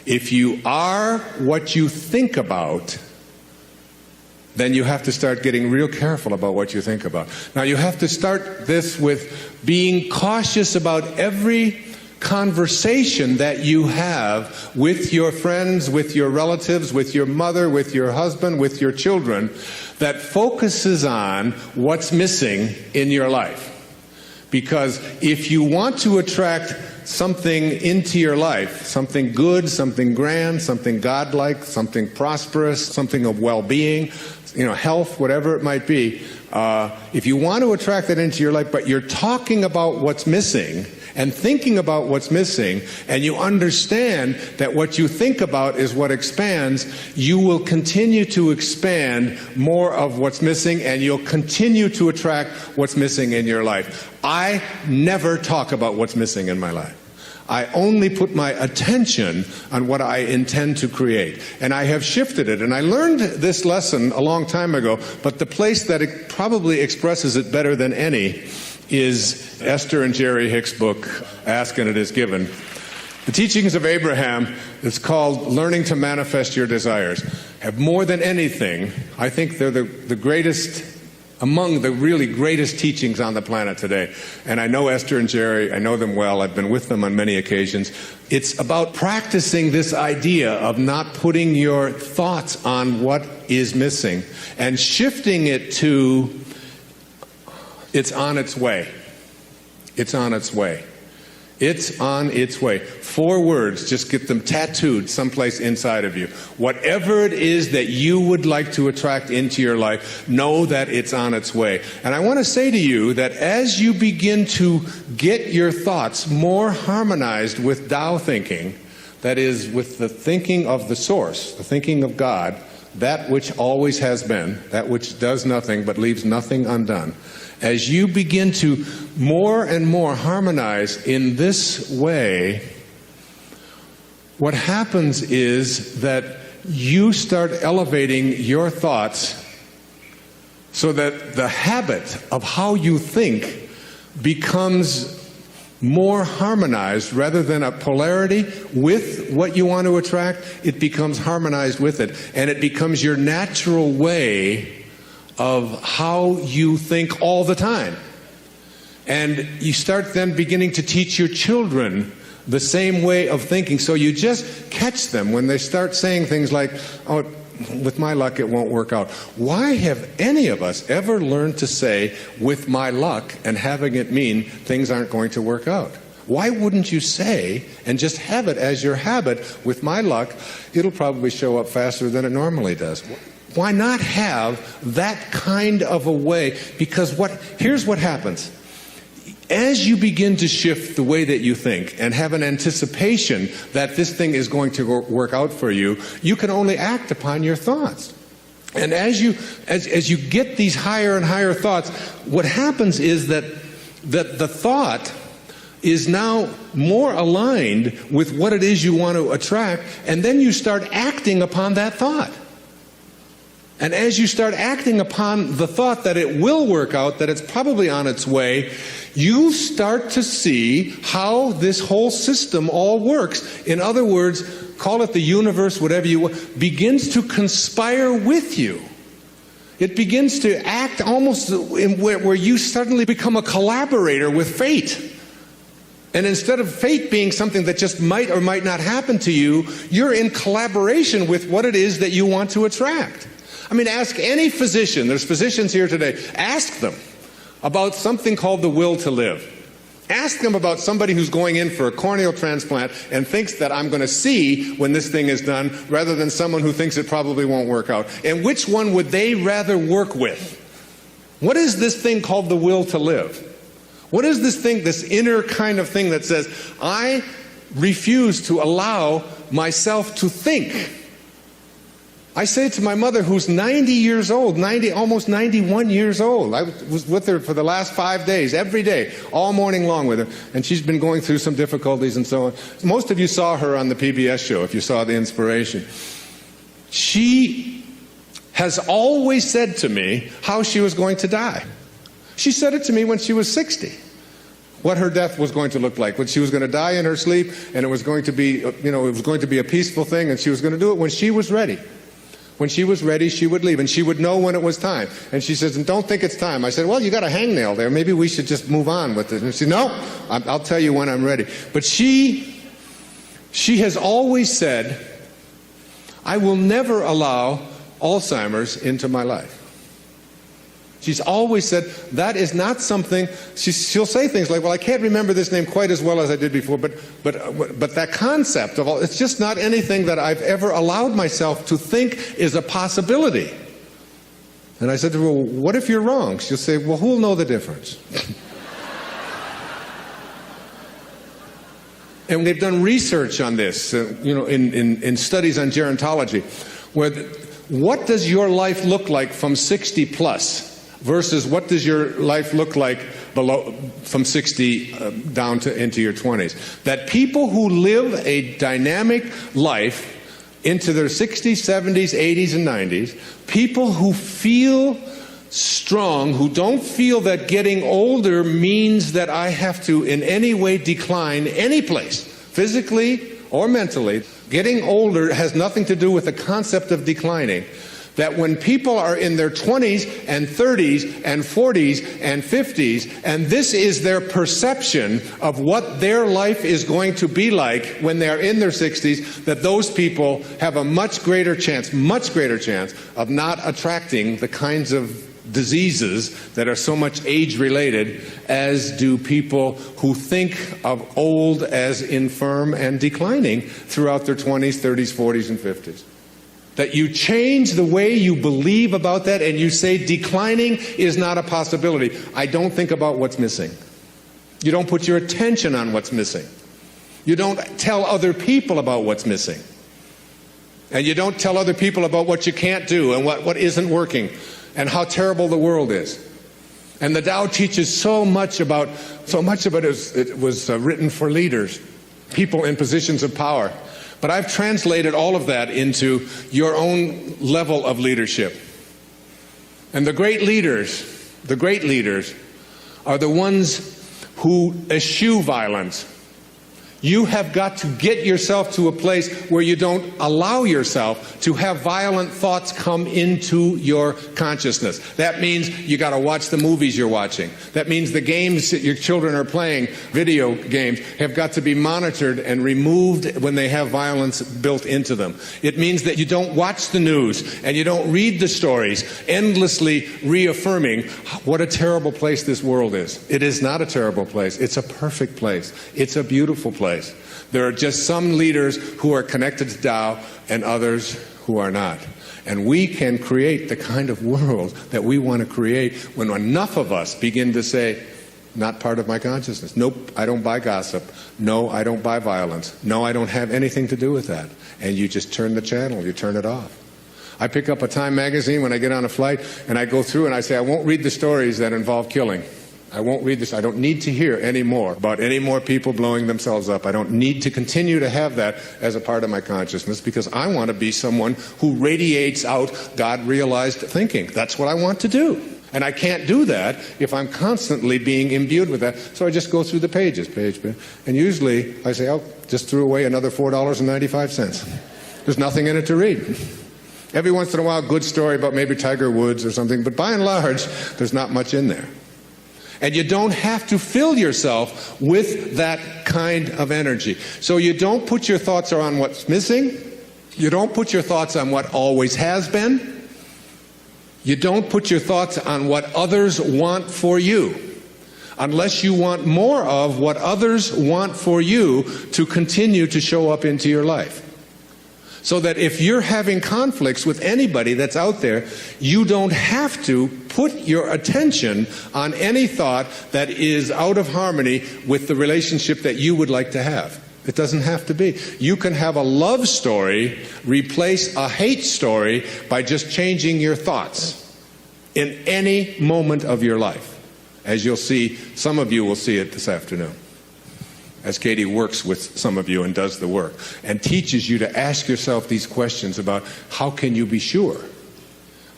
If you are what you think about, then you have to start getting real careful about what you think about. Now, you have to start this with being cautious about every conversation that you have with your friends, with your relatives, with your mother, with your husband, with your children, that focuses on what's missing in your life. Because if you want to attract something into your life, something good, something grand, something godlike, something prosperous, something of well-being, health, whatever it might be, if you want to attract that into your life, but you're talking about what's missing and thinking about what's missing, and you understand that what you think about is what expands, you will continue to expand more of what's missing, and you'll continue to attract what's missing in your life. I never talk about what's missing in my life. I only put my attention on what I intend to create. And I have shifted it. And I learned this lesson a long time ago, but the place that it probably expresses it better than any is Esther and Jerry Hicks' book, Ask and It Is Given. The Teachings of Abraham, it's called Learning to Manifest Your Desires, have more than anything, I think they're the greatest, among the really greatest teachings on the planet today. And I know Esther and Jerry, I know them well, I've been with them on many occasions. It's about practicing this idea of not putting your thoughts on what is missing and shifting it to, it's on its way. It's on its way. It's on its way. 4 words, just get them tattooed someplace inside of you. Whatever it is that you would like to attract into your life, know that it's on its way. And I want to say to you that as you begin to get your thoughts more harmonized with Tao thinking, that is, with the thinking of the source, the thinking of God, that which always has been, that which does nothing but leaves nothing undone, as you begin to more and more harmonize in this way, what happens is that you start elevating your thoughts so that the habit of how you think becomes more harmonized rather than a polarity with what you want to attract. It becomes harmonized with it, and it becomes your natural way of how you think all the time. And you start then beginning to teach your children the same way of thinking. So you just catch them when they start saying things like, oh, with my luck it won't work out. Why have any of us ever learned to say, with my luck, and having it mean things aren't going to work out? Why wouldn't you say, and just have it as your habit, with my luck, it'll probably show up faster than it normally does? Why not have that kind of a way? Because here's what happens. As you begin to shift the way that you think and have an anticipation that this thing is going to work out for you, you can only act upon your thoughts. And as you get these higher and higher thoughts, what happens is that the thought is now more aligned with what it is you want to attract, and then you start acting upon that thought. And as you start acting upon the thought that it will work out, that it's probably on its way, you start to see how this whole system all works. In other words, call it the universe, whatever you want, begins to conspire with you. It begins to act almost in where you suddenly become a collaborator with fate. And instead of fate being something that just might or might not happen to you, you're in collaboration with what it is that you want to attract. I mean, ask any physician, there's physicians here today, ask them about something called the will to live. Ask them about somebody who's going in for a corneal transplant and thinks that I'm going to see when this thing is done, rather than someone who thinks it probably won't work out. And which one would they rather work with? What is this thing called the will to live? What is this thing, this inner kind of thing that says, I refuse to allow myself to think? I say to my mother, who's 90 years old, almost 91 years old. I was with her for the last 5 days, every day, all morning long with her. And she's been going through some difficulties and so on. Most of you saw her on the PBS show, if you saw the Inspiration. She has always said to me how she was going to die. She said it to me when she was 60. what her death was going to look like, when she was going to die in her sleep, and it was going to be, it was going to be a peaceful thing, and she was going to do it when she was ready. When she was ready, she would leave, and she would know when it was time. And she says, and don't think it's time. I said, well, you got a hangnail there. Maybe we should just move on with it. And she said, no, I'll tell you when I'm ready. But she has always said, I will never allow Alzheimer's into my life. She's always said that is not something. She'll say things like, well, I can't remember this name quite as well as I did before, but that concept of it's just not anything that I've ever allowed myself to think is a possibility. And I said to her, well, what if you're wrong? She'll say, well, who'll know the difference? And they've done research on this, in studies on gerontology, where what does your life look like from 60 plus versus what does your life look like from 60 down to into your 20s? That people who live a dynamic life into their 60s, 70s, 80s, and 90s, people who feel strong, who don't feel that getting older means that I have to in any way decline any place, physically or mentally. Getting older has nothing to do with the concept of declining. That when people are in their 20s and 30s and 40s and 50s, and this is their perception of what their life is going to be like when they're in their 60s, that those people have a much greater chance of not attracting the kinds of diseases that are so much age-related as do people who think of old as infirm and declining throughout their 20s, 30s, 40s, and 50s. That you change the way you believe about that and you say declining is not a possibility. I don't think about what's missing. You don't put your attention on what's missing. You don't tell other people about what's missing. And you don't tell other people about what you can't do and what isn't working and how terrible the world is. And the Tao teaches so much of it was written for leaders, people in positions of power. But I've translated all of that into your own level of leadership. And the great leaders are the ones who eschew violence. You have got to get yourself to a place where you don't allow yourself to have violent thoughts come into your consciousness. That means you got to watch the movies you're watching. That means the games that your children are playing, video games, have got to be monitored and removed when they have violence built into them. It means that you don't watch the news and you don't read the stories, endlessly reaffirming what a terrible place this world is. It is not a terrible place. It's a perfect place. It's a beautiful place. There are just some leaders who are connected to Tao and others who are not. And we can create the kind of world that we want to create when enough of us begin to say, not part of my consciousness. Nope, I don't buy gossip. No, I don't buy violence. No, I don't have anything to do with that. And you just turn the channel, you turn it off. I pick up a Time magazine when I get on a flight and I go through and I say, I won't read the stories that involve killing. I won't read this. I don't need to hear any more about any more people blowing themselves up. I don't need to continue to have that as a part of my consciousness because I want to be someone who radiates out God-realized thinking. That's what I want to do. And I can't do that if I'm constantly being imbued with that. So I just go through the pages, page. And usually I say, oh, just threw away another $4.95. There's nothing in it to read. Every once in a while, a good story about maybe Tiger Woods or something. But by and large, there's not much in there. And you don't have to fill yourself with that kind of energy. So you don't put your thoughts on what's missing. You don't put your thoughts on what always has been. You don't put your thoughts on what others want for you, unless you want more of what others want for you to continue to show up into your life. So that if you're having conflicts with anybody that's out there, you don't have to put your attention on any thought that is out of harmony with the relationship that you would like to have. It doesn't have to be. You can have a love story replace a hate story by just changing your thoughts in any moment of your life. As you'll see, some of you will see it this afternoon, as Katie works with some of you and does the work and teaches you to ask yourself these questions about how can you be sure?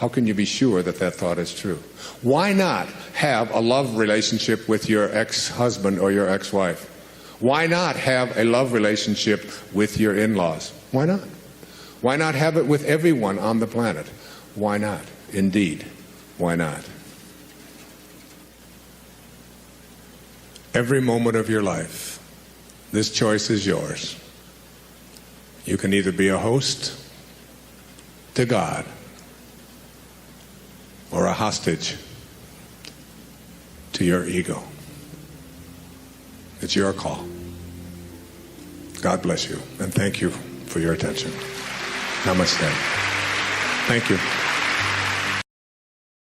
How can you be sure that that thought is true? Why not have a love relationship with your ex-husband or your ex-wife? Why not have a love relationship with your in-laws? Why not? Why not have it with everyone on the planet? Why not? Indeed, why not? Every moment of your life, this choice is yours. You can either be a host to God or a hostage to your ego. It's your call. God bless you, and thank you for your attention. Namaste. Thank you.